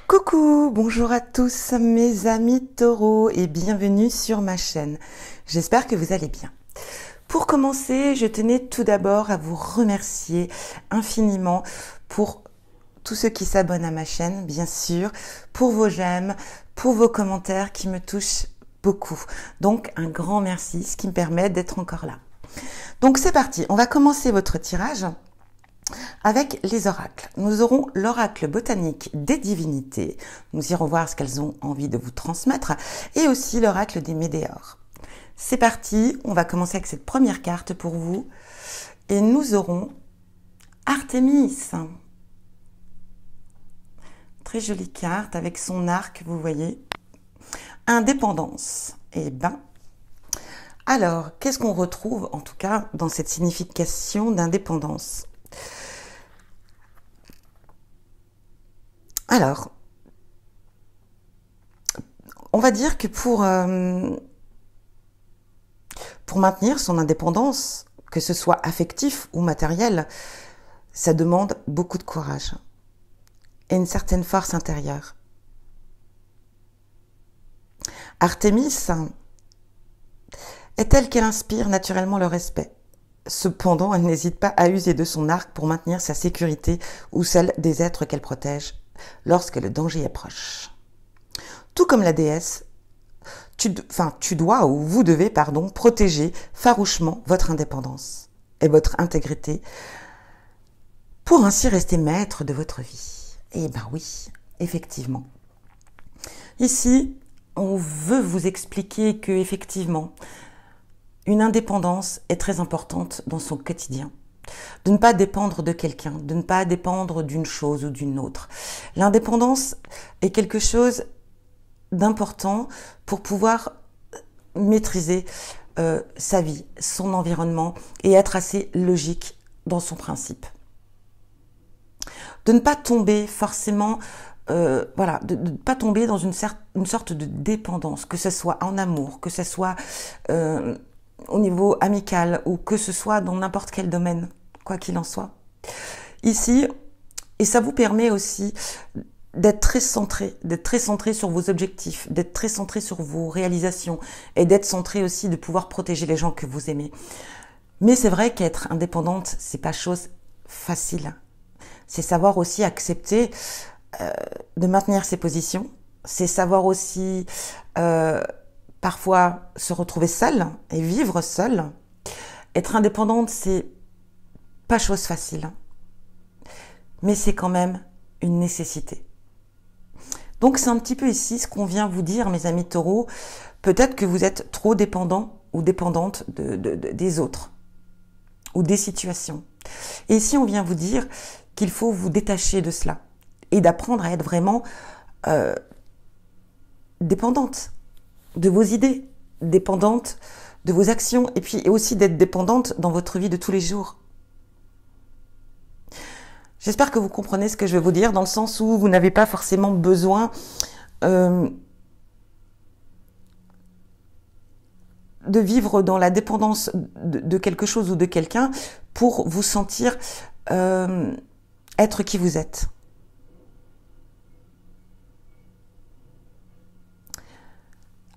Coucou, bonjour à tous mes amis taureaux et bienvenue sur ma chaîne. J'espère que vous allez bien. Pour commencer, je tenais tout d'abord à vous remercier infiniment pour tous ceux qui s'abonnent à ma chaîne, bien sûr, pour vos j'aime, pour vos commentaires qui me touchent beaucoup. Donc un grand merci, ce qui me permet d'être encore là. Donc c'est parti, on va commencer votre tirage avec les oracles. Nous aurons l'oracle botanique des divinités. Nous irons voir ce qu'elles ont envie de vous transmettre. Et aussi l'oracle des météores. C'est parti, on va commencer avec cette première carte pour vous. Et nous aurons Artémis. Très jolie carte avec son arc, vous voyez. Indépendance. Eh ben, alors, qu'est-ce qu'on retrouve en tout cas dans cette signification d'indépendance ? Alors, on va dire que pour maintenir son indépendance, que ce soit affectif ou matériel, ça demande beaucoup de courage et une certaine force intérieure. Artémis est telle qu'elle inspire naturellement le respect. Cependant, elle n'hésite pas à user de son arc pour maintenir sa sécurité ou celle des êtres qu'elle protège lorsque le danger est proche. Tout comme la déesse, tu dois ou vous devez, protéger farouchement votre indépendance et votre intégrité pour ainsi rester maître de votre vie. Eh ben oui, effectivement. Ici, on veut vous expliquer que effectivement, une indépendance est très importante dans son quotidien. De ne pas dépendre de quelqu'un, de ne pas dépendre d'une chose ou d'une autre. L'indépendance est quelque chose d'important pour pouvoir maîtriser sa vie, son environnement et être assez logique dans son principe. De ne pas tomber forcément, de ne pas tomber dans une sorte de dépendance, que ce soit en amour, que ce soit au niveau amical ou que ce soit dans n'importe quel domaine, quoi qu'il en soit. Ici, et ça vous permet aussi d'être très centré sur vos objectifs, d'être très centré sur vos réalisations et d'être centré aussi de pouvoir protéger les gens que vous aimez. Mais c'est vrai qu'être indépendante, c'est pas chose facile. C'est savoir aussi accepter de maintenir ses positions. C'est savoir aussi parfois se retrouver seul et vivre seul. Être indépendante, c'est pas chose facile, mais c'est quand même une nécessité. Donc c'est un petit peu ici ce qu'on vient vous dire, mes amis taureaux. Peut-être que vous êtes trop dépendant ou dépendante des autres ou des situations. Et ici on vient vous dire qu'il faut vous détacher de cela et d'apprendre à être vraiment dépendante de vos idées, dépendante de vos actions et puis aussi d'être dépendante dans votre vie de tous les jours. J'espère que vous comprenez ce que je vais vous dire, dans le sens où vous n'avez pas forcément besoin de vivre dans la dépendance de quelque chose ou de quelqu'un pour vous sentir être qui vous êtes.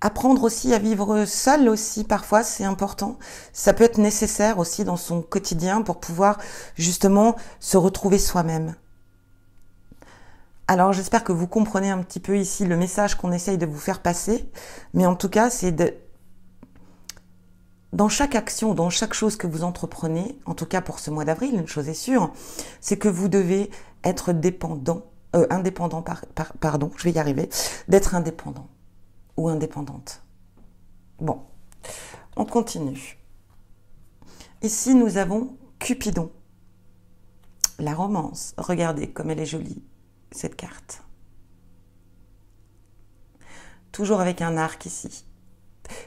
Apprendre aussi à vivre seul aussi, parfois, c'est important. Ça peut être nécessaire aussi dans son quotidien pour pouvoir justement se retrouver soi-même. Alors, j'espère que vous comprenez un petit peu ici le message qu'on essaye de vous faire passer. Mais en tout cas, c'est dans chaque action, dans chaque chose que vous entreprenez, en tout cas pour ce mois d'avril, une chose est sûre, c'est que vous devez être d'être indépendant. Ou indépendante. Bon, on continue. Ici, nous avons Cupidon. La romance. Regardez comme elle est jolie, cette carte. Toujours avec un arc ici.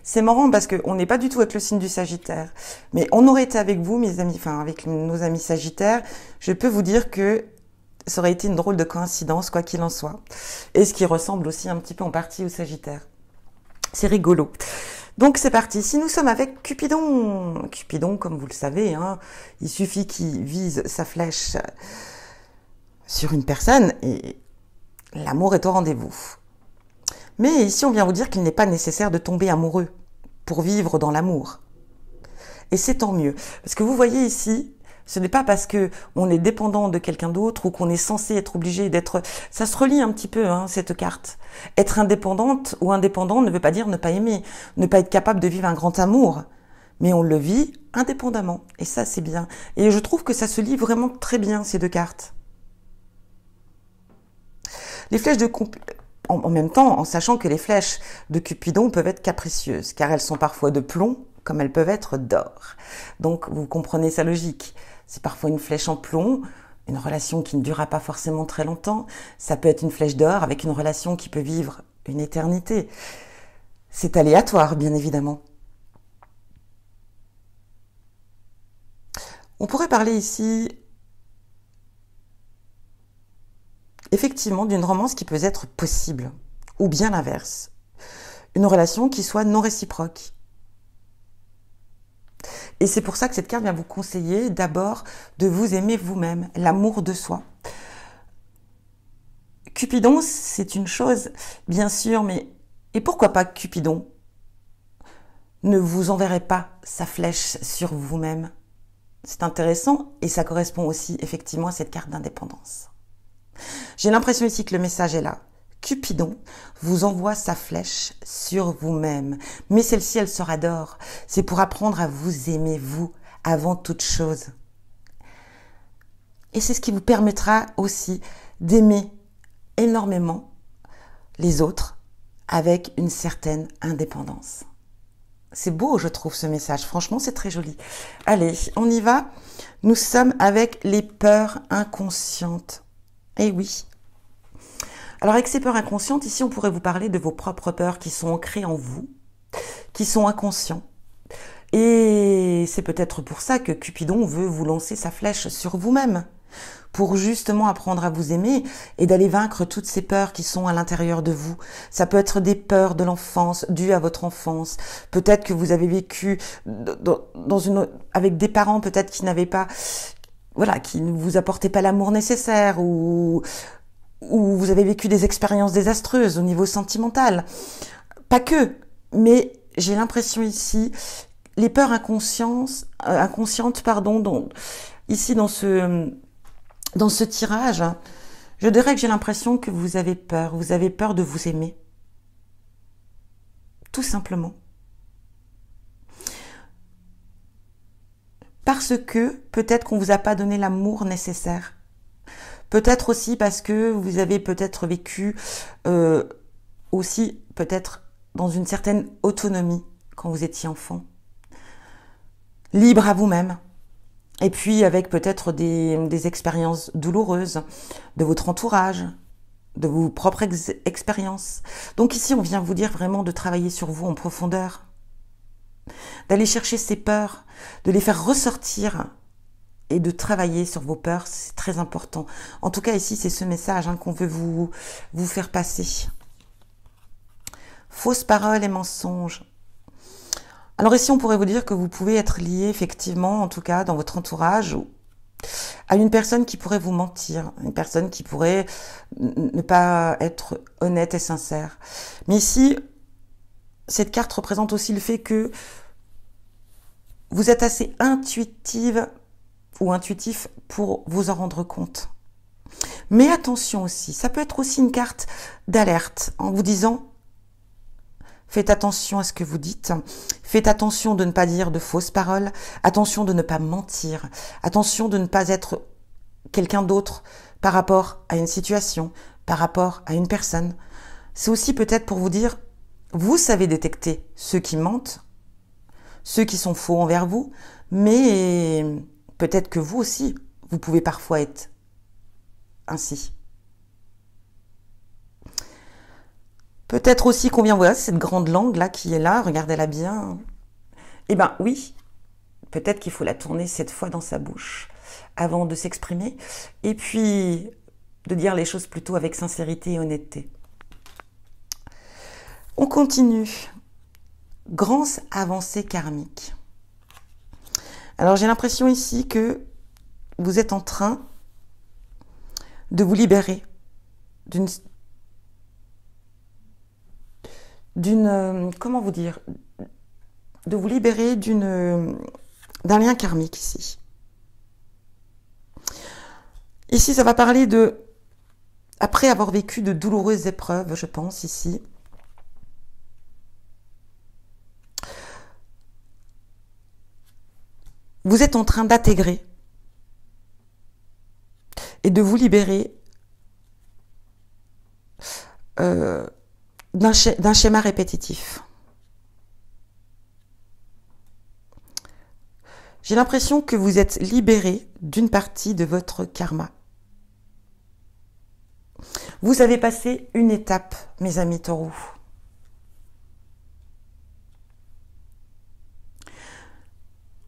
C'est marrant parce qu'on n'est pas du tout avec le signe du Sagittaire. Mais on aurait été avec vous, mes amis, avec nos amis Sagittaires. Je peux vous dire que ça aurait été une drôle de coïncidence, quoi qu'il en soit. Et ce qui ressemble aussi un petit peu en partie au Sagittaire. C'est rigolo. Donc c'est parti. Si nous sommes avec Cupidon, comme vous le savez, il suffit qu'il vise sa flèche sur une personne et L'amour est au rendez-vous. Mais ici, on vient vous dire qu'il n'est pas nécessaire de tomber amoureux pour vivre dans l'amour. Et c'est tant mieux. Parce que vous voyez ici, ce n'est pas parce que on est dépendant de quelqu'un d'autre ou qu'on est censé être obligé d'être... Ça se relie un petit peu, cette carte. Être indépendante ou indépendant ne veut pas dire ne pas aimer, ne pas être capable de vivre un grand amour. Mais on le vit indépendamment. Et ça, c'est bien. Et je trouve que ça se lie vraiment très bien, ces deux cartes. Les flèches de... En même temps, en sachant que les flèches de Cupidon peuvent être capricieuses, car elles sont parfois de plomb, comme elles peuvent être d'or. Donc, vous comprenez sa logique. C'est parfois une flèche en plomb, une relation qui ne durera pas forcément très longtemps. Ça peut être une flèche d'or avec une relation qui peut vivre une éternité. C'est aléatoire, bien évidemment. On pourrait parler ici, effectivement, d'une romance qui peut être possible, ou bien l'inverse. Une relation qui soit non réciproque. Et c'est pour ça que cette carte vient vous conseiller d'abord de vous aimer vous-même, l'amour de soi. Cupidon, c'est une chose, bien sûr, mais et pourquoi pas Cupidon ne vous enverrait pas sa flèche sur vous-même? C'est intéressant et ça correspond aussi effectivement à cette carte d'indépendance. J'ai l'impression ici que le message est là. Cupidon vous envoie sa flèche sur vous-même. Mais celle-ci, elle sera d'or. C'est pour apprendre à vous aimer, vous, avant toute chose. Et c'est ce qui vous permettra aussi d'aimer énormément les autres avec une certaine indépendance. C'est beau, je trouve, ce message. Franchement, c'est très joli. Allez, on y va. Nous sommes avec les peurs inconscientes. Eh oui. Alors avec ces peurs inconscientes, ici on pourrait vous parler de vos propres peurs qui sont ancrées en vous, qui sont inconscients. Et c'est peut-être pour ça que Cupidon veut vous lancer sa flèche sur vous-même, pour justement apprendre à vous aimer et d'aller vaincre toutes ces peurs qui sont à l'intérieur de vous. Ça peut être des peurs de l'enfance, dues à votre enfance. Peut-être que vous avez vécu avec des parents peut-être qui n'avaient pas, voilà, qui ne vous apportaient pas l'amour nécessaire ou vous avez vécu des expériences désastreuses au niveau sentimental. Pas que, mais j'ai l'impression ici, les peurs inconscientes, ici dans ce tirage, je dirais que j'ai l'impression que vous avez peur de vous aimer. Tout simplement. Parce que peut-être qu'on vous a pas donné l'amour nécessaire. Peut-être aussi parce que vous avez peut-être vécu aussi peut-être dans une certaine autonomie quand vous étiez enfant. Libre à vous-même. Et puis avec peut-être des expériences douloureuses de votre entourage, de vos propres expériences. Donc ici, on vient vous dire vraiment de travailler sur vous en profondeur. D'aller chercher ces peurs, de les faire ressortir et de travailler sur vos peurs, c'est très important. En tout cas, ici, c'est ce message qu'on veut vous faire passer. Fausses paroles et mensonges. Alors ici, on pourrait vous dire que vous pouvez être lié, effectivement, en tout cas, dans votre entourage, à une personne qui pourrait vous mentir, une personne qui pourrait ne pas être honnête et sincère. Mais ici, cette carte représente aussi le fait que vous êtes assez intuitive ou intuitif pour vous en rendre compte. Mais attention aussi, ça peut être aussi une carte d'alerte en vous disant faites attention à ce que vous dites, faites attention de ne pas dire de fausses paroles, attention de ne pas mentir, attention de ne pas être quelqu'un d'autre par rapport à une situation, par rapport à une personne. C'est aussi peut-être pour vous dire, vous savez détecter ceux qui mentent, ceux qui sont faux envers vous, mais peut-être que vous aussi, vous pouvez parfois être ainsi. Peut-être aussi qu'on vient voir cette grande langue là qui est là, regardez-la bien. Eh bien oui, peut-être qu'il faut la tourner cette fois dans sa bouche avant de s'exprimer et puis de dire les choses plutôt avec sincérité et honnêteté. On continue. Grandes avancées karmiques. Alors j'ai l'impression ici que vous êtes en train de vous libérer comment vous dire, de vous libérer d'un lien karmique ici. Ici, ça va parler de, après avoir vécu de douloureuses épreuves, je pense, ici, vous êtes en train d'intégrer et de vous libérer d'un schéma répétitif. J'ai l'impression que vous êtes libéré d'une partie de votre karma. Vous avez passé une étape, mes amis taureaux.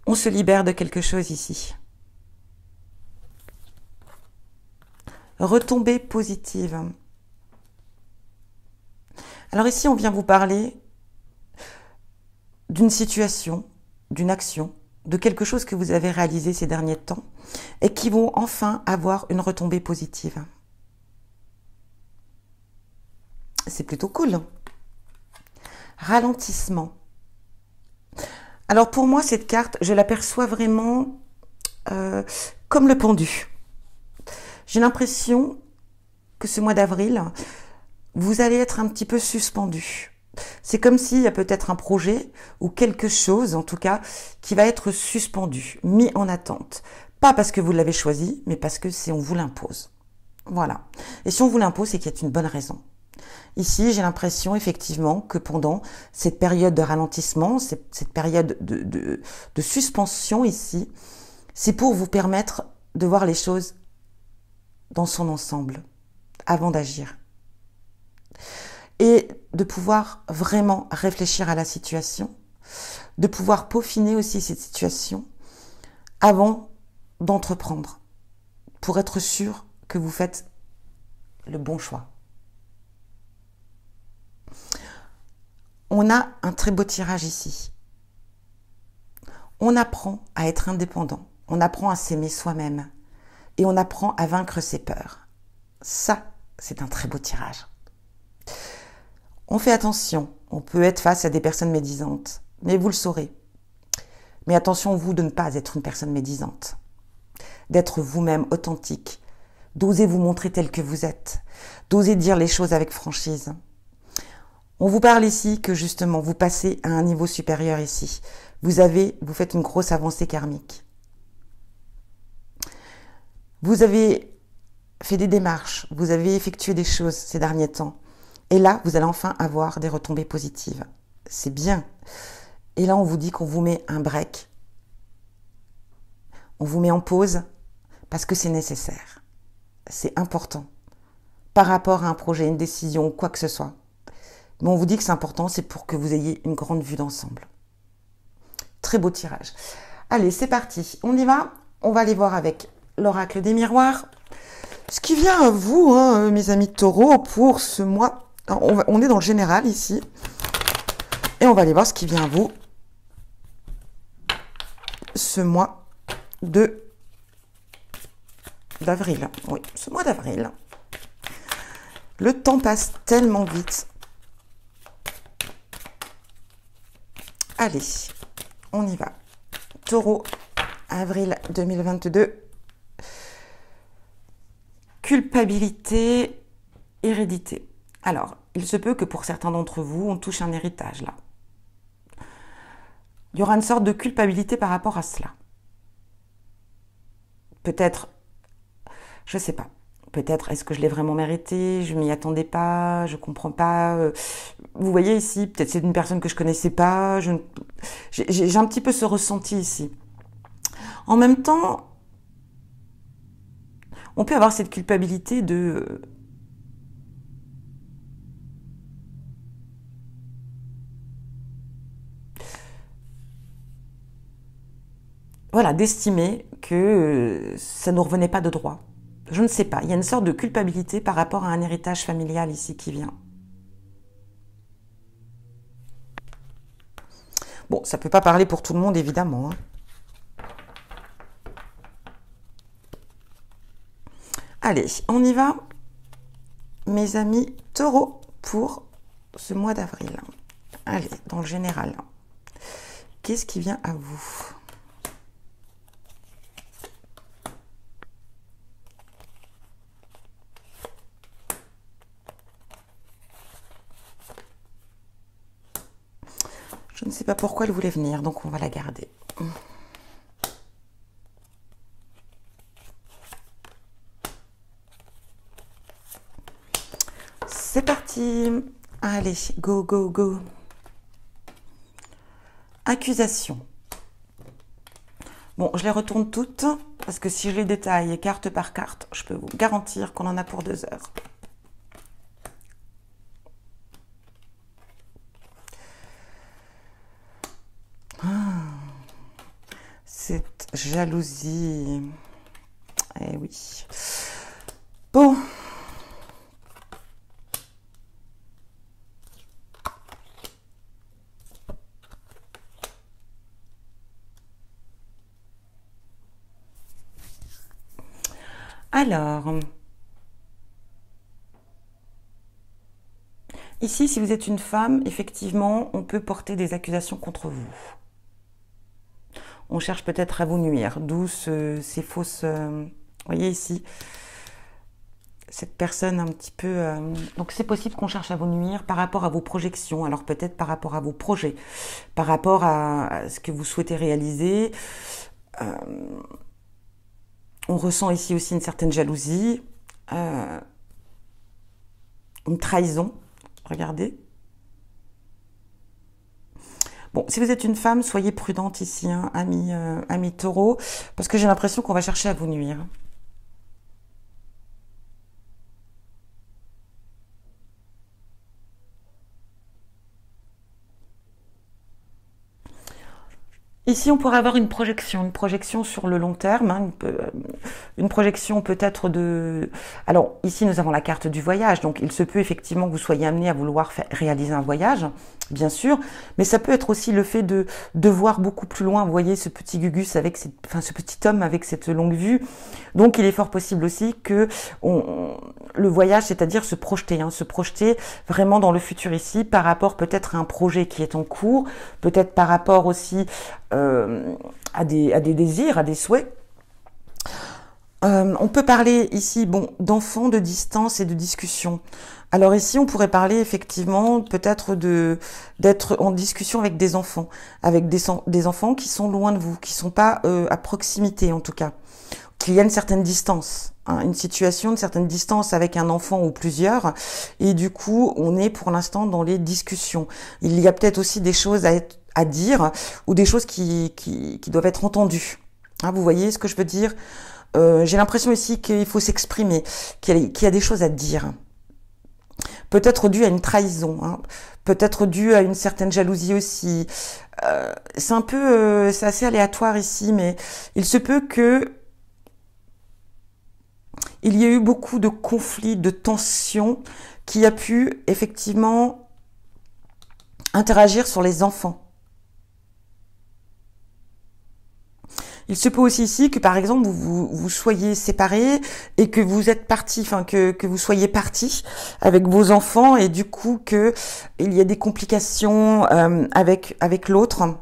On se libère de quelque chose ici. Retombée positive. Alors ici, on vient vous parler d'une situation, d'une action, de quelque chose que vous avez réalisé ces derniers temps et qui vont enfin avoir une retombée positive. C'est plutôt cool. Ralentissement. Alors pour moi, cette carte, je l'aperçois vraiment comme le pendu. J'ai l'impression que ce mois d'avril, vous allez être un petit peu suspendu. C'est comme s'il y a peut-être un projet ou quelque chose, en tout cas, qui va être suspendu, mis en attente. Pas parce que vous l'avez choisi, mais parce que on vous l'impose. Voilà. Et si on vous l'impose, c'est qu'il y a une bonne raison. Ici, j'ai l'impression effectivement que pendant cette période de ralentissement, cette période de suspension ici, c'est pour vous permettre de voir les choses dans son ensemble, avant d'agir. Et de pouvoir vraiment réfléchir à la situation, de pouvoir peaufiner aussi cette situation avant d'entreprendre, pour être sûr que vous faites le bon choix. On a un très beau tirage ici. On apprend à être indépendant, on apprend à s'aimer soi-même et on apprend à vaincre ses peurs. Ça, c'est un très beau tirage. On fait attention, on peut être face à des personnes médisantes, mais vous le saurez. Mais attention, vous, de ne pas être une personne médisante, d'être vous-même authentique, d'oser vous montrer tel que vous êtes, d'oser dire les choses avec franchise. On vous parle ici que justement, vous passez à un niveau supérieur ici. Vous faites une grosse avancée karmique. Vous avez fait des démarches, vous avez effectué des choses ces derniers temps. Et là, vous allez enfin avoir des retombées positives. C'est bien. Et là, on vous dit qu'on vous met un break. On vous met en pause parce que c'est nécessaire. C'est important. Par rapport à un projet, une décision, quoi que ce soit. Mais on vous dit que c'est important, c'est pour que vous ayez une grande vue d'ensemble. Très beau tirage. Allez, c'est parti. On y va. On va aller voir avec l'oracle des miroirs. Ce qui vient à vous, hein, mes amis taureaux, pour ce mois. On est dans le général ici. Et on va aller voir ce qui vient à vous ce mois d'avril. Oui, ce mois d'avril. Le temps passe tellement vite. Allez, on y va. Taureau, avril 2022. Culpabilité, hérédité. Alors, il se peut que pour certains d'entre vous, on touche un héritage là. Il y aura une sorte de culpabilité par rapport à cela. Peut-être, je ne sais pas. Peut-être, est-ce que je l'ai vraiment mérité? Je m'y attendais pas, je comprends pas. Vous voyez ici, peut-être c'est une personne que je connaissais pas. J'ai un petit peu ce ressenti ici. En même temps, on peut avoir cette culpabilité de... Voilà, d'estimer que ça ne nous revenait pas de droit. Je ne sais pas, il y a une sorte de culpabilité par rapport à un héritage familial ici qui vient. Bon, ça ne peut pas parler pour tout le monde, évidemment. Allez, on y va, mes amis taureaux, pour ce mois d'avril. Allez, dans le général. Qu'est-ce qui vient à vous? Je ne sais pas pourquoi elle voulait venir, donc on va la garder. C'est parti. Allez, go, go, go. Accusation. Bon, je les retourne toutes, parce que si je les détaille carte par carte, je peux vous garantir qu'on en a pour 2 heures. Cette jalousie. Eh oui. Bon. Alors, ici, si vous êtes une femme, effectivement, on peut porter des accusations contre vous. On cherche peut-être à vous nuire, d'où ces fausses... vous voyez ici, cette personne un petit peu... donc c'est possible qu'on cherche à vous nuire par rapport à vos projections, alors peut-être par rapport à vos projets, par rapport à ce que vous souhaitez réaliser. On ressent ici aussi une certaine jalousie, une trahison, regardez. Bon, si vous êtes une femme, soyez prudente ici, hein, ami taureau, parce que j'ai l'impression qu'on va chercher à vous nuire. Ici, on pourrait avoir une projection sur le long terme, hein, une projection peut-être de... Alors, ici, nous avons la carte du voyage, donc il se peut effectivement que vous soyez amené à vouloir réaliser un voyage, bien sûr, mais ça peut être aussi le fait de voir beaucoup plus loin, vous voyez, ce petit Gugus, avec ce petit homme avec cette longue vue. Donc, il est fort possible aussi que le voyage, c'est-à-dire se projeter vraiment dans le futur ici, par rapport peut-être à un projet qui est en cours, peut-être par rapport aussi à des désirs, à des souhaits. On peut parler ici, bon, d'enfants, de distance et de discussion. Alors ici, on pourrait parler effectivement peut-être d'être en discussion avec des enfants qui sont loin de vous, qui sont pas à proximité en tout cas, qu'il y a une certaine distance, hein, une certaine distance avec un enfant ou plusieurs, et du coup, on est pour l'instant dans les discussions. Il y a peut-être aussi des choses à dire ou des choses qui doivent être entendues. Hein, vous voyez ce que je veux dire? J'ai l'impression ici qu'il faut s'exprimer, qu'il y a des choses à dire. Peut-être dû à une trahison, hein, peut-être dû à une certaine jalousie aussi. C'est assez aléatoire ici, mais il se peut que il y a eu beaucoup de conflits, de tensions qui a pu effectivement interagir sur les enfants. Il se peut aussi ici que, par exemple, vous soyez séparés et que vous êtes partis, enfin que vous soyez partis avec vos enfants et du coup que il y a des complications avec l'autre.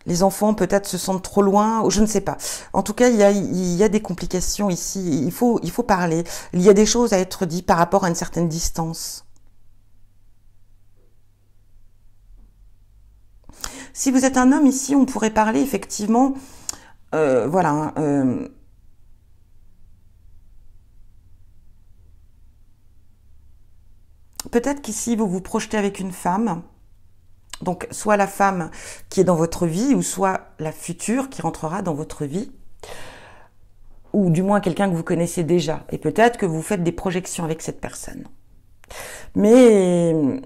Les enfants peut-être se sentent trop loin, ou je ne sais pas. En tout cas, il y a des complications ici. Il faut parler. Il y a des choses à être dites par rapport à une certaine distance. Si vous êtes un homme ici, on pourrait parler effectivement, voilà. Peut-être qu'ici vous vous projetez avec une femme. Donc, soit la femme qui est dans votre vie, ou soit la future qui rentrera dans votre vie, ou du moins quelqu'un que vous connaissez déjà. Et peut-être que vous faites des projections avec cette personne. Mais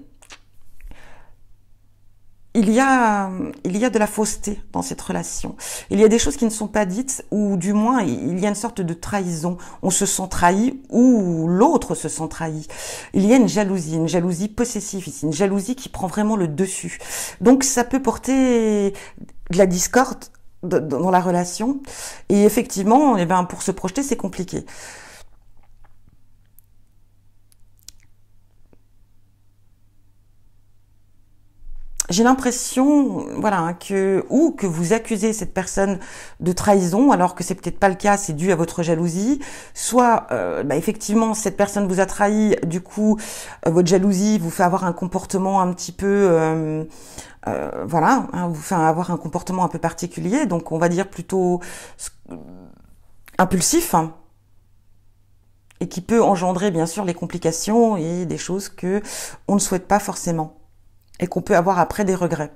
il y a de la fausseté dans cette relation. Il y a des choses qui ne sont pas dites, ou du moins il y a une sorte de trahison. On se sent trahi, ou l'autre se sent trahi. Il y a une jalousie possessive ici, une jalousie qui prend vraiment le dessus. Donc ça peut porter de la discorde dans la relation. Et effectivement, eh ben, pour se projeter, c'est compliqué. j'ai l'impression, voilà, hein, ou que vous accusez cette personne de trahison, alors que c'est peut-être pas le cas, c'est dû à votre jalousie. Soit, effectivement, cette personne vous a trahi, du coup, votre jalousie vous fait avoir un comportement un petit peu, voilà, hein, vous fait avoir un comportement un peu particulier. Donc, on va dire plutôt impulsif, hein, et qui peut engendrer, bien sûr, les complications et des choses que on ne souhaite pas forcément. Et qu'on peut avoir après des regrets.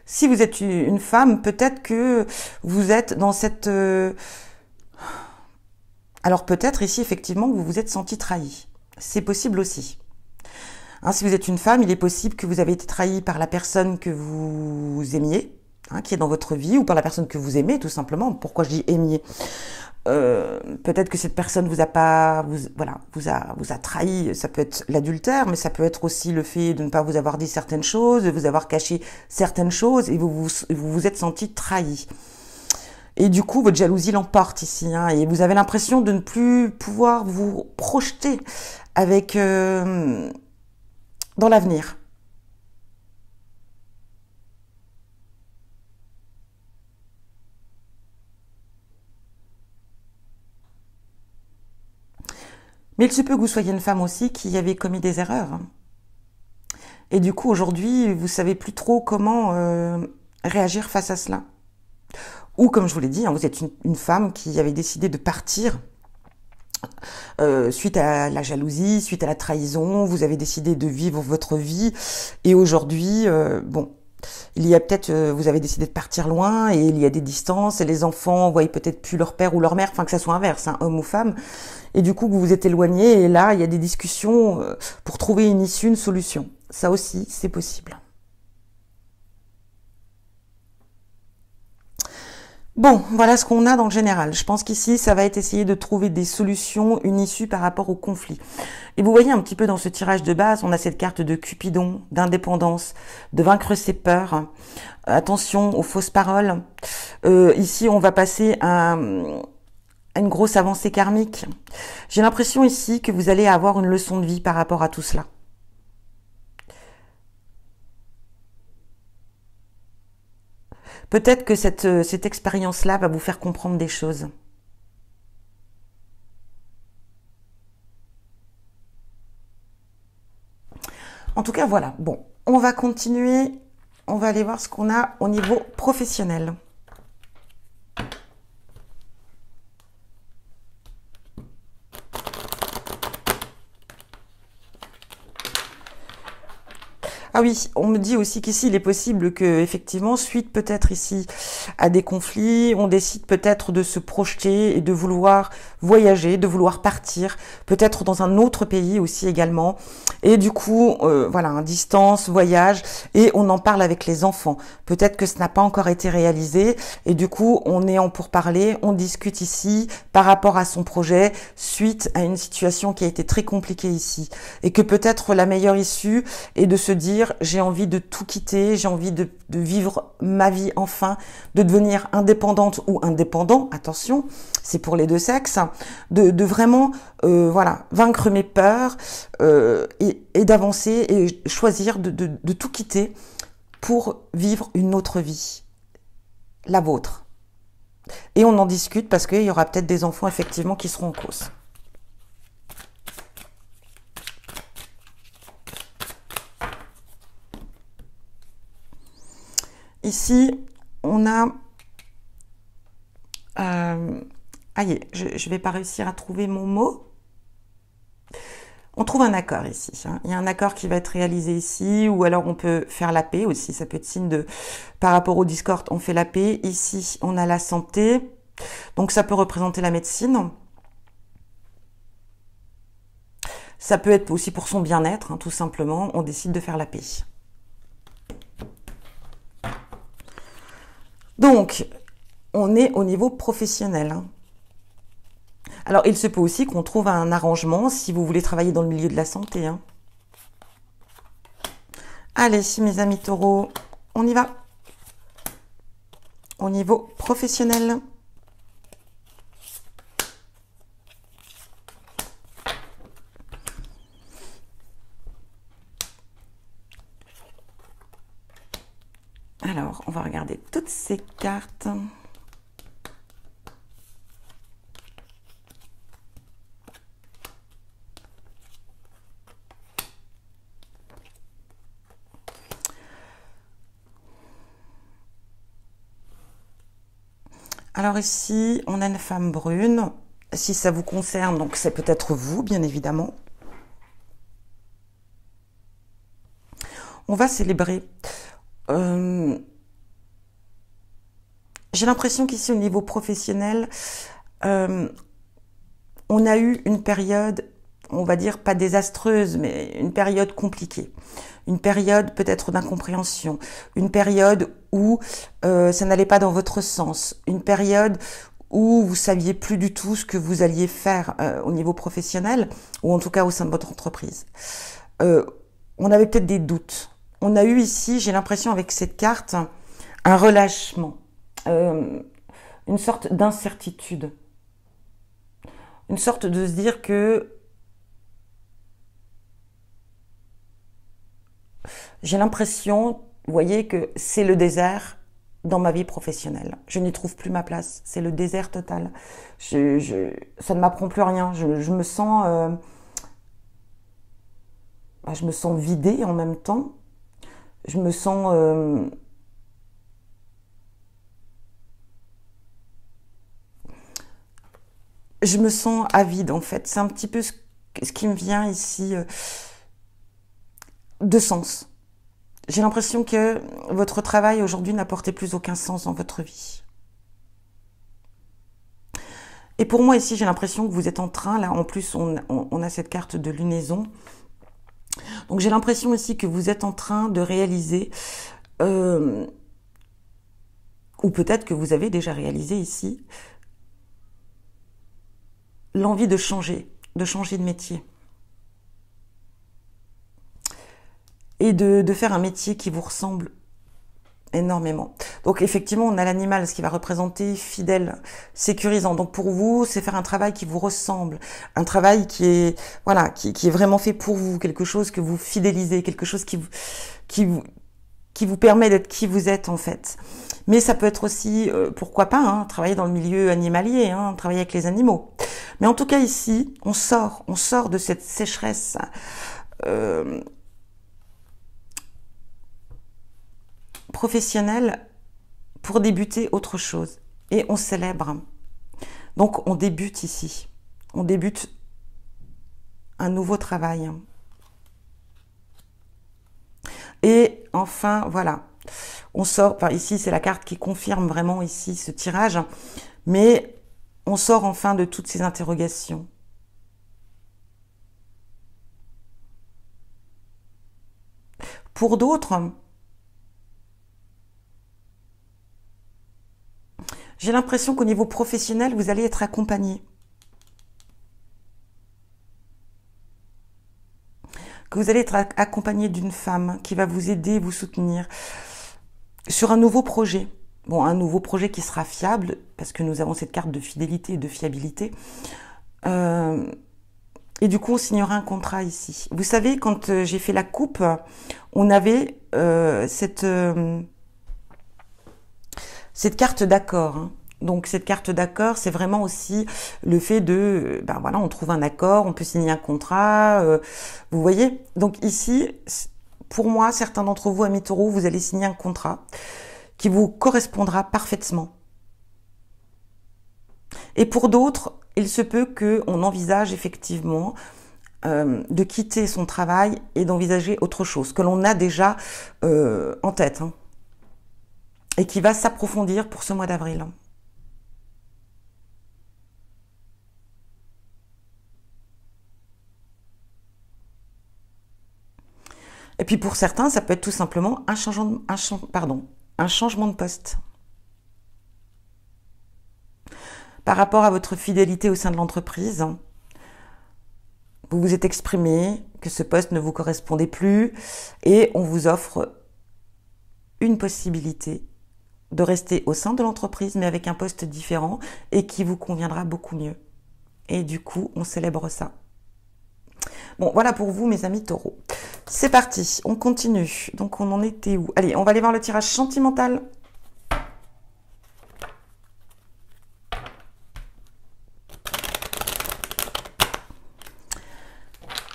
Si vous êtes une femme, peut-être que vous êtes dans cette... Alors peut-être ici, effectivement, que vous vous êtes senti trahi. C'est possible aussi. Hein, si vous êtes une femme, il est possible que vous avez été trahi par la personne que vous aimiez, hein, qui est dans votre vie, ou par la personne que vous aimez, tout simplement. Pourquoi je dis aimiez ? Peut-être que cette personne vous a trahi. Ça peut être l'adultère, mais ça peut être aussi le fait de ne pas vous avoir dit certaines choses, de vous avoir caché certaines choses, et vous êtes senti trahi. Et du coup, votre jalousie l'emporte ici, hein, et vous avez l'impression de ne plus pouvoir vous projeter avec dans l'avenir. Mais il se peut que vous soyez une femme aussi qui avait commis des erreurs. Et du coup, aujourd'hui, vous savez plus trop comment réagir face à cela. Ou, comme je vous l'ai dit, hein, vous êtes une femme qui avait décidé de partir suite à la jalousie, suite à la trahison. Vous avez décidé de vivre votre vie. Et aujourd'hui, il y a peut-être, vous avez décidé de partir loin et il y a des distances et les enfants voient peut-être plus leur père ou leur mère, enfin que ça soit inverse, hein, homme ou femme. Et du coup, vous vous êtes éloignés et là, il y a des discussions pour trouver une issue, une solution. Ça aussi, c'est possible. Bon, voilà ce qu'on a dans le général. Je pense qu'ici, ça va être essayer de trouver des solutions, une issue par rapport au conflit. Et vous voyez un petit peu dans ce tirage de base, on a cette carte de Cupidon, d'indépendance, de vaincre ses peurs. Attention aux fausses paroles. Ici, on va passer à une grosse avancée karmique. J'ai l'impression ici que vous allez avoir une leçon de vie par rapport à tout cela. Peut-être que cette expérience-là va vous faire comprendre des choses. En tout cas, voilà. Bon, on va continuer. On va aller voir ce qu'on a au niveau professionnel. Ah oui, on me dit aussi qu'ici, il est possible que, effectivement, suite peut-être ici à des conflits, on décide peut-être de se projeter et de vouloir voyager, de vouloir partir, peut-être dans un autre pays aussi également. Et du coup, voilà, distance, voyage, et on en parle avec les enfants. Peut-être que ce n'a pas encore été réalisé, et du coup, on est en pourparlers, on discute ici par rapport à son projet, suite à une situation qui a été très compliquée ici. Et que peut-être la meilleure issue est de se dire, j'ai envie de tout quitter, j'ai envie de vivre ma vie enfin, de devenir indépendante ou indépendant, attention, c'est pour les deux sexes, de vraiment voilà, vaincre mes peurs et d'avancer et choisir de tout quitter pour vivre une autre vie, la vôtre. Et on en discute parce qu'il y aura peut-être des enfants effectivement qui seront en cause. Ici, on a... aïe, je vais pas réussir à trouver mon mot. On trouve un accord ici. Hein. Il y a un accord qui va être réalisé ici, ou alors on peut faire la paix aussi. Ça peut être signe de... Par rapport au discorde, on fait la paix. Ici, on a la santé. Donc ça peut représenter la médecine. Ça peut être aussi pour son bien-être, hein, tout simplement. On décide de faire la paix. Donc, on est au niveau professionnel. Hein. Alors, il se peut aussi qu'on trouve un arrangement si vous voulez travailler dans le milieu de la santé. Hein. Allez, mes amis taureaux, on y va. Au niveau professionnel. Alors, on va regarder toutes ces cartes. Alors ici, on a une femme brune. Si ça vous concerne, donc c'est peut-être vous, bien évidemment. On va célébrer. J'ai l'impression qu'ici, au niveau professionnel, on a eu une période, on va dire pas désastreuse, mais une période compliquée. Une période peut-être d'incompréhension, une période où ça n'allait pas dans votre sens, une période où vous saviez plus du tout ce que vous alliez faire au niveau professionnel, ou en tout cas au sein de votre entreprise. On avait peut-être des doutes. On a eu ici, j'ai l'impression avec cette carte, un relâchement, une sorte d'incertitude, une sorte de se dire que j'ai l'impression, vous voyez, que c'est le désert dans ma vie professionnelle. Je n'y trouve plus ma place. C'est le désert total. Ça ne m'apprend plus rien. Je me sens vidée en même temps. Je me sens avide en fait. C'est un petit peu ce qui me vient ici de sens. J'ai l'impression que votre travail aujourd'hui n'apportait plus aucun sens dans votre vie. Et pour moi ici, j'ai l'impression que vous êtes en train, là en plus on a cette carte de lunaison. Donc j'ai l'impression ici que vous êtes en train de réaliser, ou peut-être que vous avez déjà réalisé ici, l'envie de changer de métier. Et de faire un métier qui vous ressemble énormément. Donc effectivement, on a l'animal, ce qui va représenter fidèle, sécurisant. Donc pour vous, c'est faire un travail qui vous ressemble, un travail qui est voilà, qui est vraiment fait pour vous, quelque chose que vous fidélisez, quelque chose qui vous permet d'être qui vous êtes en fait. Mais ça peut être aussi, pourquoi pas, hein, travailler dans le milieu animalier, hein, travailler avec les animaux. Mais en tout cas ici, on sort de cette sécheresse. Professionnel pour débuter autre chose. Et on célèbre. Donc on débute ici. On débute un nouveau travail. Et enfin, voilà. On sort, enfin ici c'est la carte qui confirme vraiment ici ce tirage, mais on sort enfin de toutes ces interrogations. Pour d'autres, j'ai l'impression qu'au niveau professionnel, vous allez être accompagné. Que vous allez être accompagné d'une femme qui va vous aider, vous soutenir sur un nouveau projet. Bon, un nouveau projet qui sera fiable, parce que nous avons cette carte de fidélité et de fiabilité. Et du coup, on signera un contrat ici. Vous savez, quand j'ai fait la coupe, on avait cette carte d'accord. Hein. Donc cette carte d'accord, c'est vraiment aussi le fait de, ben voilà, on trouve un accord, on peut signer un contrat, vous voyez. Donc ici, pour moi, certains d'entre vous, amis taureaux, vous allez signer un contrat qui vous correspondra parfaitement. Et pour d'autres, il se peut qu'on envisage effectivement de quitter son travail et d'envisager autre chose, que l'on a déjà en tête, hein, et qui va s'approfondir pour ce mois d'avril. Et puis pour certains, ça peut être tout simplement un changement de poste. Par rapport à votre fidélité au sein de l'entreprise, vous vous êtes exprimé que ce poste ne vous correspondait plus et on vous offre une possibilité de rester au sein de l'entreprise mais avec un poste différent et qui vous conviendra beaucoup mieux. Et du coup, on célèbre ça. Bon, voilà pour vous, mes amis taureaux. C'est parti, on continue. Donc on en était où? Allez, on va aller voir le tirage sentimental.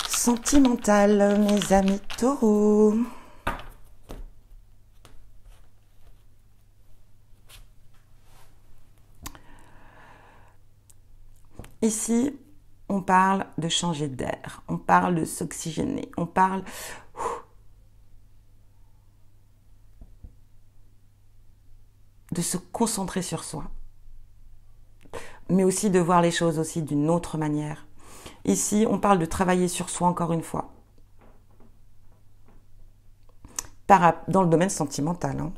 Sentimental, mes amis taureaux. Ici, on parle de changer d'air, on parle de s'oxygéner, on parle de se concentrer sur soi, mais aussi de voir les choses aussi d'une autre manière. Ici, on parle de travailler sur soi encore une fois, dans le domaine sentimental. Hein.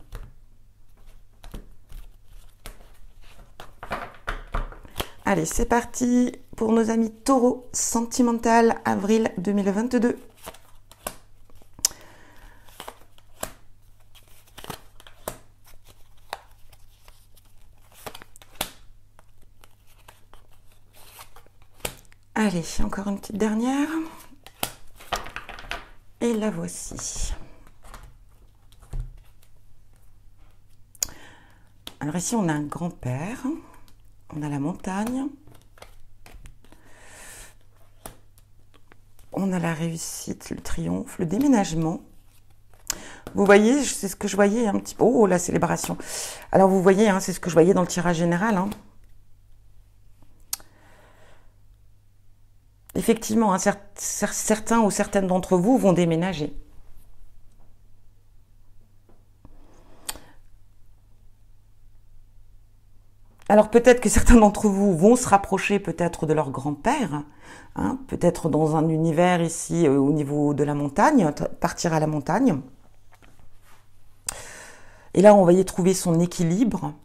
Allez, c'est parti pour nos amis taureaux, sentimental, avril 2022. Allez, encore une petite dernière. Et la voici. Alors ici, on a un grand-père. On a la montagne. On a la réussite, le triomphe, le déménagement. Vous voyez, c'est ce que je voyais un petit peu. Oh, la célébration. Alors vous voyez, hein, c'est ce que je voyais dans le tirage général. Hein. Effectivement, hein, certains ou certaines d'entre vous vont déménager. Alors peut-être que certains d'entre vous vont se rapprocher peut-être de leur grand-père, hein, peut-être dans un univers ici au niveau de la montagne, partir à la montagne. Et là, on va y trouver son équilibre.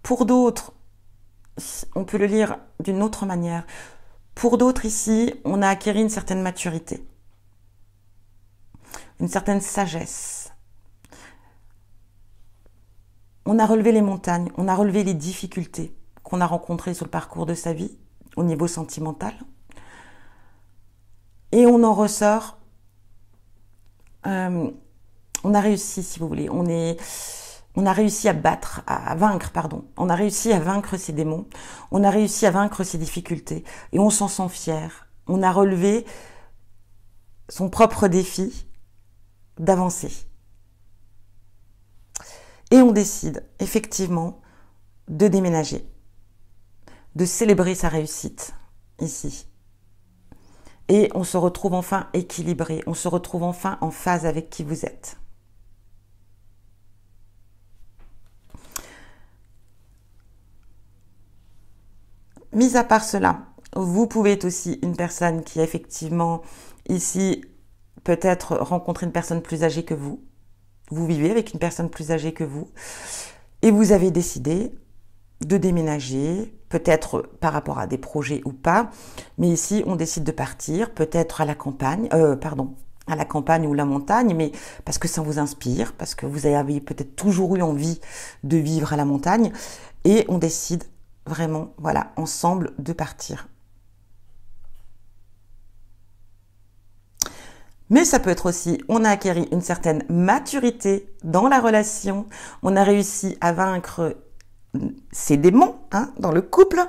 Pour d'autres, on peut le lire d'une autre manière. Pour d'autres ici, on a acquis une certaine maturité, une certaine sagesse. On a relevé les montagnes, on a relevé les difficultés qu'on a rencontrées sur le parcours de sa vie, au niveau sentimental. Et on en ressort, on a réussi, si vous voulez, on a réussi à vaincre, on a réussi à vaincre ces démons, on a réussi à vaincre ces difficultés, et on s'en sent fier. On a relevé son propre défi d'avancer. Et on décide effectivement de déménager, de célébrer sa réussite ici. Et on se retrouve enfin équilibré, on se retrouve enfin en phase avec qui vous êtes. Mis à part cela, vous pouvez être aussi une personne qui effectivement ici peut-être rencontrer une personne plus âgée que vous. Vous vivez avec une personne plus âgée que vous et vous avez décidé de déménager, peut-être par rapport à des projets ou pas, mais ici on décide de partir, peut-être à la campagne, à la campagne ou la montagne, mais parce que ça vous inspire, parce que vous avez peut-être toujours eu envie de vivre à la montagne, et on décide vraiment, voilà, ensemble de partir. Mais ça peut être aussi, on a acquis une certaine maturité dans la relation, on a réussi à vaincre ces démons hein, dans le couple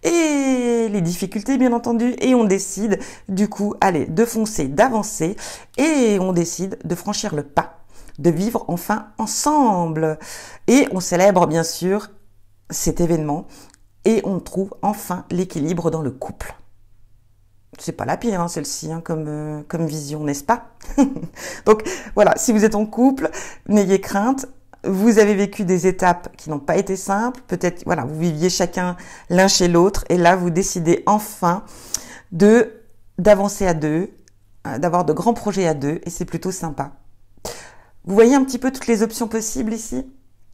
et les difficultés bien entendu, et on décide du coup, allez, de foncer, d'avancer, et on décide de franchir le pas, de vivre enfin ensemble. Et on célèbre bien sûr cet événement et on trouve enfin l'équilibre dans le couple. C'est pas la pire, hein, celle-ci, hein, comme vision, n'est-ce pas? Donc voilà, si vous êtes en couple, n'ayez crainte. Vous avez vécu des étapes qui n'ont pas été simples. Peut-être, voilà, vous viviez chacun l'un chez l'autre, et là, vous décidez enfin d'avancer à deux, d'avoir de grands projets à deux, et c'est plutôt sympa. Vous voyez un petit peu toutes les options possibles ici?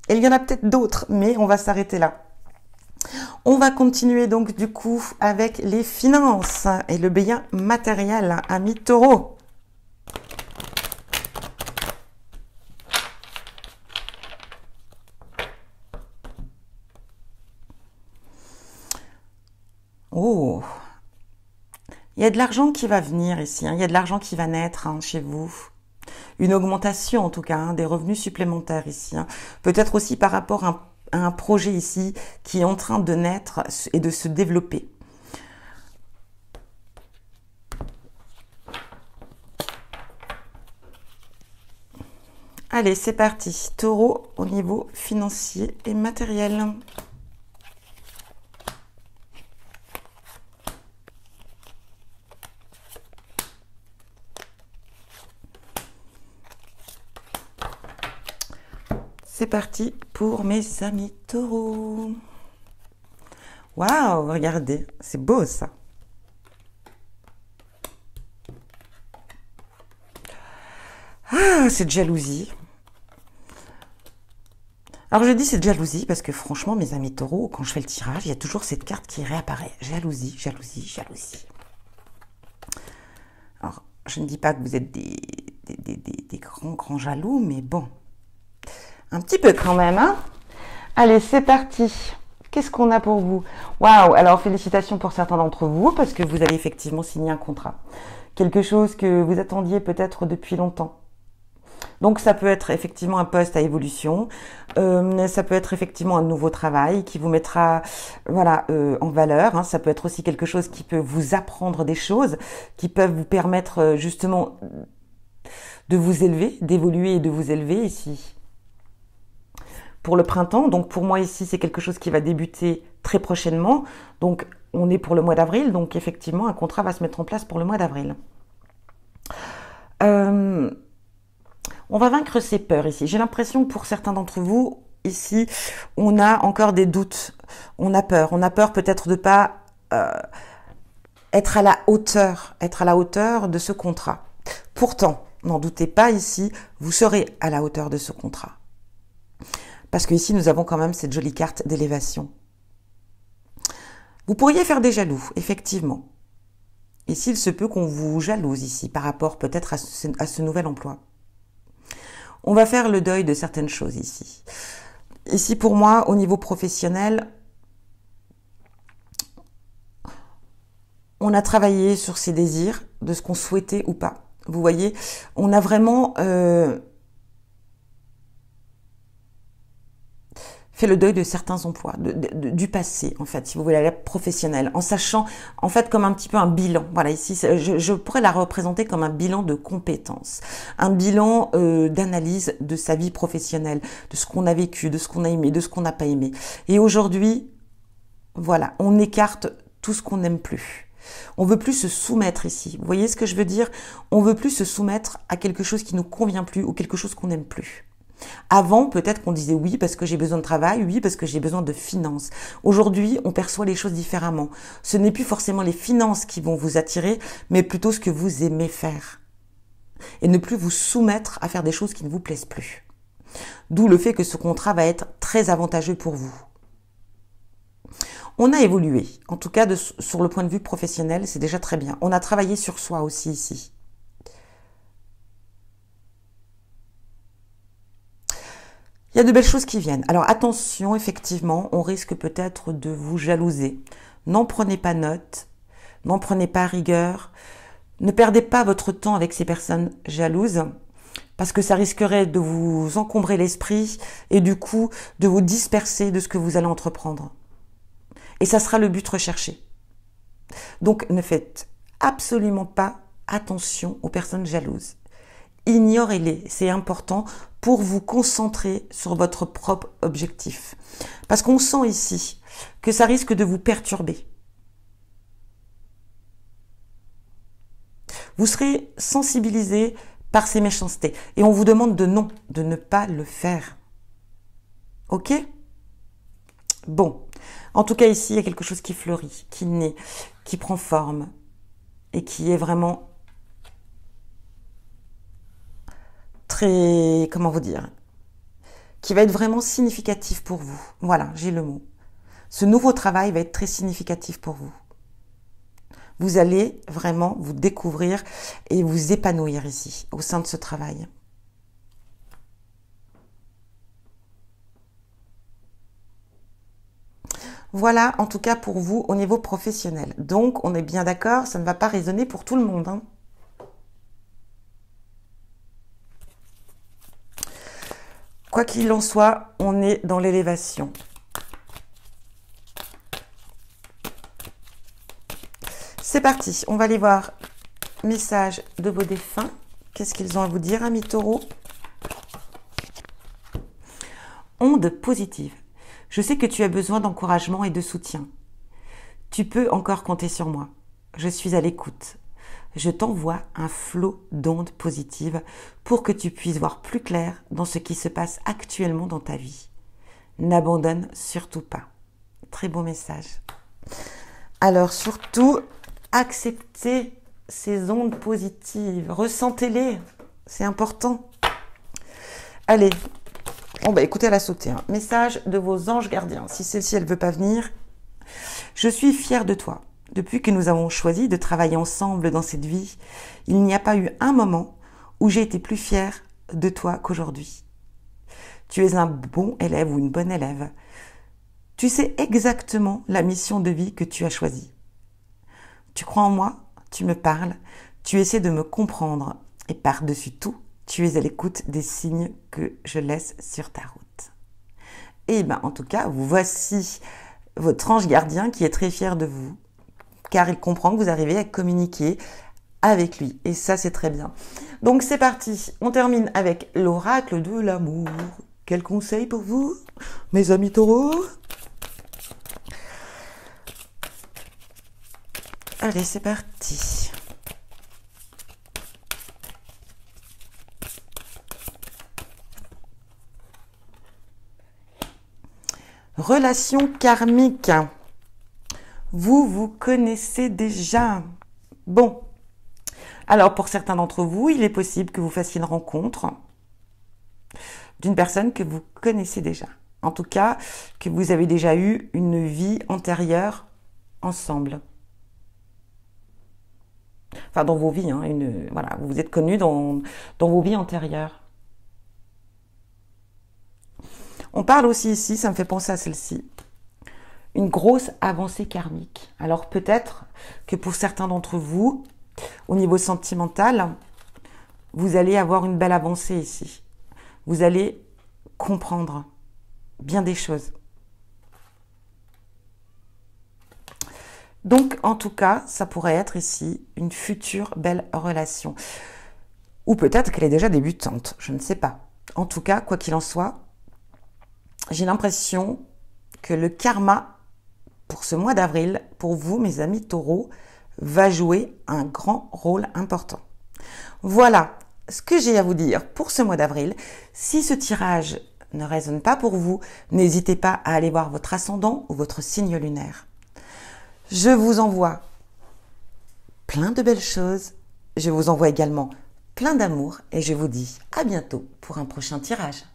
Et il y en a peut-être d'autres, mais on va s'arrêter là. On va continuer donc du coup avec les finances et le bien matériel, amis taureaux. Oh, Il y a de l'argent qui va venir ici, hein. Il y a de l'argent qui va naître hein, chez vous. Une augmentation en tout cas, hein, des revenus supplémentaires ici. Hein. Peut-être aussi par rapport à un projet ici qui est en train de naître et de se développer. Allez, c'est parti. Taureau au niveau financier et matériel. C'est parti pour mes amis taureaux. Waouh, regardez, c'est beau ça. Ah, cette jalousie. Alors je dis cette jalousie parce que franchement, mes amis taureaux, quand je fais le tirage, il y a toujours cette carte qui réapparaît. Jalousie, jalousie, jalousie. Alors, je ne dis pas que vous êtes des grands jaloux, mais bon. Un petit peu quand même, hein. Allez, c'est parti. Qu'est-ce qu'on a pour vous? Waouh, alors félicitations pour certains d'entre vous, parce que vous allez effectivement signer un contrat. Quelque chose que vous attendiez peut-être depuis longtemps. Donc ça peut être effectivement un poste à évolution, ça peut être effectivement un nouveau travail qui vous mettra voilà, en valeur, hein. Ça peut être aussi quelque chose qui peut vous apprendre des choses, qui peuvent vous permettre justement de vous élever, d'évoluer et de vous élever ici. Pour le printemps, donc pour moi ici c'est quelque chose qui va débuter très prochainement, donc on est pour le mois d'avril, donc effectivement un contrat va se mettre en place pour le mois d'avril. On va vaincre ces peurs ici. J'ai l'impression que pour certains d'entre vous, ici, on a encore des doutes. On a peur peut-être de pas être à la hauteur de ce contrat. Pourtant, n'en doutez pas ici, vous serez à la hauteur de ce contrat. Parce que ici, nous avons quand même cette jolie carte d'élévation. Vous pourriez faire des jaloux, effectivement. Et s'il se peut qu'on vous jalouse ici, par rapport peut-être à ce nouvel emploi. On va faire le deuil de certaines choses ici. Ici, pour moi, au niveau professionnel, on a travaillé sur ses désirs, de ce qu'on souhaitait ou pas. Vous voyez, on a vraiment fait le deuil de certains emplois, du passé, en fait, si vous voulez, la professionnelle, en sachant, en fait, comme un petit peu un bilan. Voilà, ici, je pourrais la représenter comme un bilan de compétences, un bilan d'analyse de sa vie professionnelle, de ce qu'on a vécu, de ce qu'on a aimé, de ce qu'on n'a pas aimé. Et aujourd'hui, voilà, on écarte tout ce qu'on n'aime plus. On veut plus se soumettre ici. Vous voyez ce que je veux dire? On veut plus se soumettre à quelque chose qui nous convient plus ou quelque chose qu'on n'aime plus. Avant, peut-être qu'on disait oui parce que j'ai besoin de travail, oui parce que j'ai besoin de finances. Aujourd'hui, on perçoit les choses différemment. Ce n'est plus forcément les finances qui vont vous attirer, mais plutôt ce que vous aimez faire. Et ne plus vous soumettre à faire des choses qui ne vous plaisent plus. D'où le fait que ce contrat va être très avantageux pour vous. On a évolué, en tout cas sur le point de vue professionnel, c'est déjà très bien. On a travaillé sur soi aussi ici. Il y a de belles choses qui viennent. Alors attention, effectivement, on risque peut-être de vous jalouser. N'en prenez pas note, n'en prenez pas rigueur. Ne perdez pas votre temps avec ces personnes jalouses parce que ça risquerait de vous encombrer l'esprit et du coup de vous disperser de ce que vous allez entreprendre. Et ça sera le but recherché. Donc ne faites absolument pas attention aux personnes jalouses. Ignorez-les, c'est important pour vous concentrer sur votre propre objectif. Parce qu'on sent ici que ça risque de vous perturber. Vous serez sensibilisé par ces méchancetés. Et on vous demande de non, de ne pas le faire. Ok? Bon. En tout cas, ici, il y a quelque chose qui fleurit, qui naît, qui prend forme et qui est vraiment très, comment vous dire, qui va être vraiment significatif pour vous. Voilà, j'ai le mot. Ce nouveau travail va être très significatif pour vous. Vous allez vraiment vous découvrir et vous épanouir ici, au sein de ce travail. Voilà, en tout cas pour vous au niveau professionnel. Donc, on est bien d'accord, ça ne va pas résonner pour tout le monde, hein. Quoi qu'il en soit, on est dans l'élévation. C'est parti, on va aller voir message de vos défunts. Qu'est-ce qu'ils ont à vous dire, amis taureaux? Onde positive. Je sais que tu as besoin d'encouragement et de soutien. Tu peux encore compter sur moi. Je suis à l'écoute. Je t'envoie un flot d'ondes positives pour que tu puisses voir plus clair dans ce qui se passe actuellement dans ta vie. N'abandonne surtout pas. Très beau message. Alors surtout, acceptez ces ondes positives. Ressentez-les. C'est important. Allez. Bon, bah écoutez, elle a sauté. Hein. Message de vos anges gardiens. Si celle-ci, elle ne veut pas venir. Je suis fière de toi. Depuis que nous avons choisi de travailler ensemble dans cette vie, il n'y a pas eu un moment où j'ai été plus fière de toi qu'aujourd'hui. Tu es un bon élève ou une bonne élève. Tu sais exactement la mission de vie que tu as choisie. Tu crois en moi, tu me parles, tu essaies de me comprendre et par-dessus tout, tu es à l'écoute des signes que je laisse sur ta route. Et bien, en tout cas, voici votre ange gardien qui est très fier de vous, car il comprend que vous arrivez à communiquer avec lui. Et ça, c'est très bien. Donc, c'est parti. On termine avec l'oracle de l'amour. Quel conseil pour vous, mes amis taureaux? Allez, c'est parti. Relation karmique. Vous vous connaissez déjà. Bon. Alors, pour certains d'entre vous, il est possible que vous fassiez une rencontre d'une personne que vous connaissez déjà. En tout cas, que vous avez déjà eu une vie antérieure ensemble. Enfin, dans vos vies, hein, voilà, vous vous êtes connus dans vos vies antérieures. On parle aussi ici, ça me fait penser à celle-ci, une grosse avancée karmique. Alors peut-être que pour certains d'entre vous, au niveau sentimental, vous allez avoir une belle avancée ici. Vous allez comprendre bien des choses. Donc, en tout cas, ça pourrait être ici une future belle relation. Ou peut-être qu'elle est déjà débutante, je ne sais pas. En tout cas, quoi qu'il en soit, j'ai l'impression que le karma, pour ce mois d'avril, pour vous, mes amis taureaux, va jouer un grand rôle important. Voilà ce que j'ai à vous dire pour ce mois d'avril. Si ce tirage ne résonne pas pour vous, n'hésitez pas à aller voir votre ascendant ou votre signe lunaire. Je vous envoie plein de belles choses. Je vous envoie également plein d'amour et je vous dis à bientôt pour un prochain tirage.